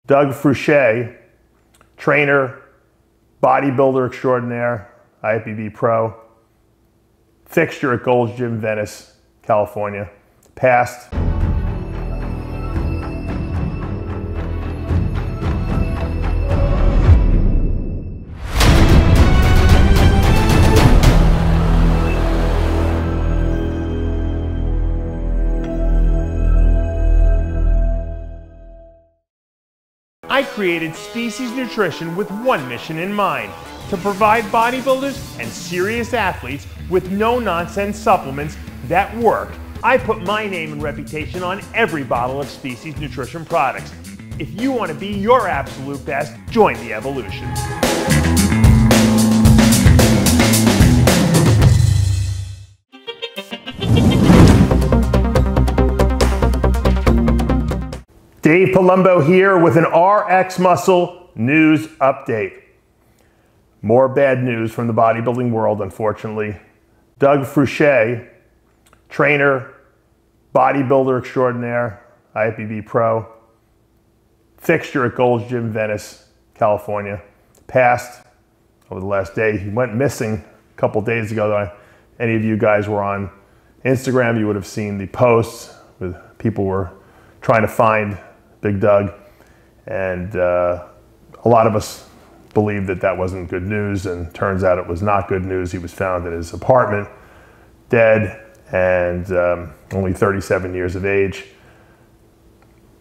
Doug Fruchey, trainer, bodybuilder extraordinaire, IFBB pro, fixture at Gold's Gym, Venice, California, passed. I created Species Nutrition with one mission in mind: to provide bodybuilders and serious athletes with no-nonsense supplements that work. I put my name and reputation on every bottle of Species Nutrition products. If you want to be your absolute best, join the evolution. Dave Palumbo here with an RX Muscle news update. More bad news from the bodybuilding world, unfortunately. Doug Fruchey, trainer, bodybuilder extraordinaire, IFBB pro, fixture at Gold's Gym, Venice, California, passed over the last day. He went missing a couple days ago. Any of you guys were on Instagram, you would have seen the posts with people were trying to find Big Doug, and a lot of us believed that that wasn't good news, and turns out it was not good news. He was found in his apartment, dead, and only 37 years of age.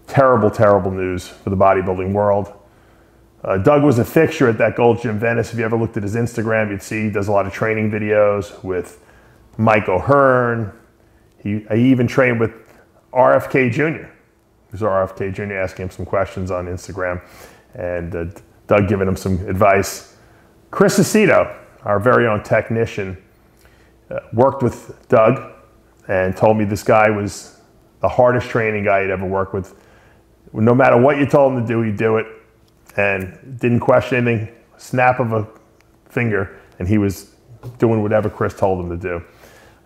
Terrible, terrible news for the bodybuilding world. Doug was a fixture at that Gold's Gym Venice. If you ever looked at his Instagram, you'd see he does a lot of training videos with Mike O'Hearn. He even trained with RFK Jr. There's RFK Jr. asking him some questions on Instagram, and Doug giving him some advice. Chris Aceto, our very own technician, worked with Doug and told me this guy was the hardest training guy he'd ever worked with. No matter what you told him to do, he'd do it, and didn't question anything. Snap of a finger, and he was doing whatever Chris told him to do.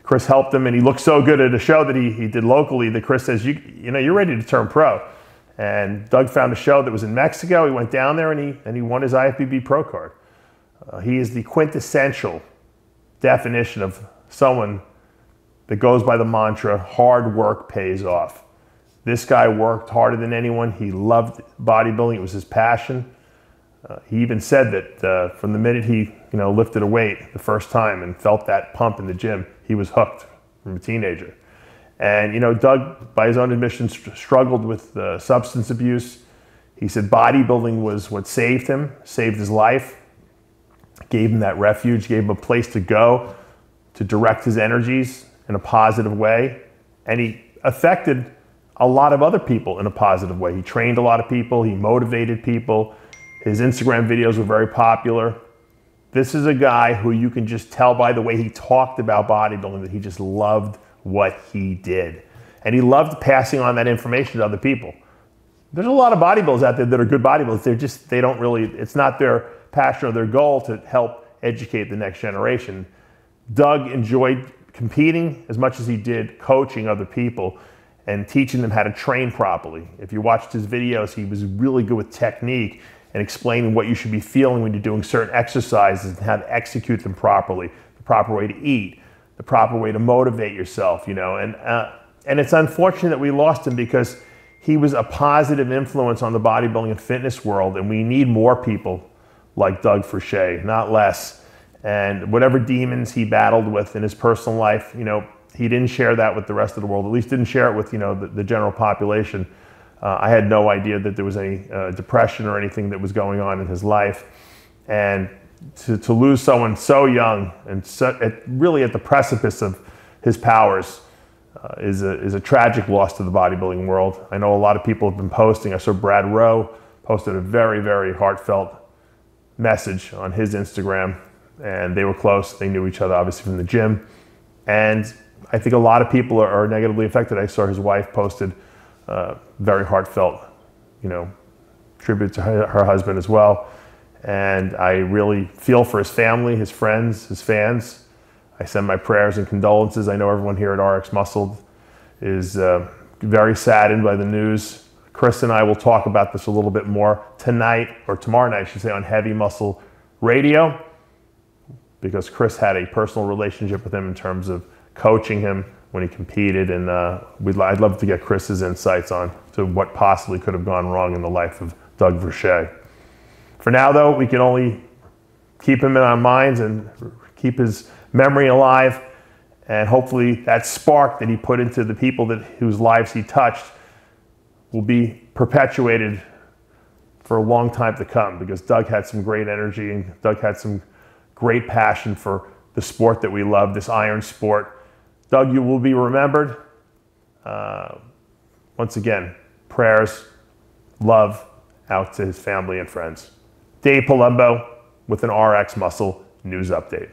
Chris helped him, and he looked so good at a show that he did locally that Chris says, you know, you're ready to turn pro. And Doug found a show that was in Mexico. He went down there and he won his IFBB pro card. He is the quintessential definition of someone that goes by the mantra, hard work pays off. This guy worked harder than anyone. He loved bodybuilding. It was his passion. He even said that from the minute he lifted a weight the first time and felt that pump in the gym, he was hooked from a teenager. And Doug, by his own admission, struggled with substance abuse. He said bodybuilding was what saved him, saved his life, gave him that refuge, gave him a place to go to direct his energies in a positive way. And he affected a lot of other people in a positive way. He trained a lot of people, he motivated people. His Instagram videos were very popular. This is a guy who you can just tell by the way he talked about bodybuilding that he just loved what he did. And he loved passing on that information to other people. There's a lot of bodybuilders out there that are good bodybuilders. They don't really, it's not their passion or their goal to help educate the next generation. Doug enjoyed competing as much as he did coaching other people and teaching them how to train properly. If you watched his videos, he was really good with technique and explaining what you should be feeling when you're doing certain exercises and how to execute them properly, the proper way to eat, the proper way to motivate yourself, and it's unfortunate that we lost him because he was a positive influence on the bodybuilding and fitness world, and we need more people like Doug Fruchey, not less. And whatever demons he battled with in his personal life, he didn't share that with the rest of the world, at least didn't share it with the general population. I had no idea that there was any depression or anything that was going on in his life. And to lose someone so young and really at the precipice of his powers is a tragic loss to the bodybuilding world. I know a lot of people have been posting. I saw Brad Rowe posted a very, very heartfelt message on his Instagram, and they were close. They knew each other, obviously, from the gym. And I think a lot of people are negatively affected. I saw his wife posted very heartfelt, tribute to her husband as well. And I really feel for his family, his friends, his fans. I send my prayers and condolences. I know everyone here at RX Muscle is very saddened by the news. Chris and I will talk about this a little bit more tonight, or tomorrow night, I should say, on Heavy Muscle Radio, because Chris had a personal relationship with him in terms of coaching him when he competed, and I'd love to get Chris's insights on to what possibly could have gone wrong in the life of Doug Fruchey. For now, though, we can only keep him in our minds and keep his memory alive, and hopefully that spark that he put into the people whose lives he touched will be perpetuated for a long time to come, because Doug had some great energy and Doug had some great passion for the sport that we love, this iron sport. Doug, you will be remembered. Once again, prayers, love out to his family and friends. Dave Palumbo with an RX Muscle News Update.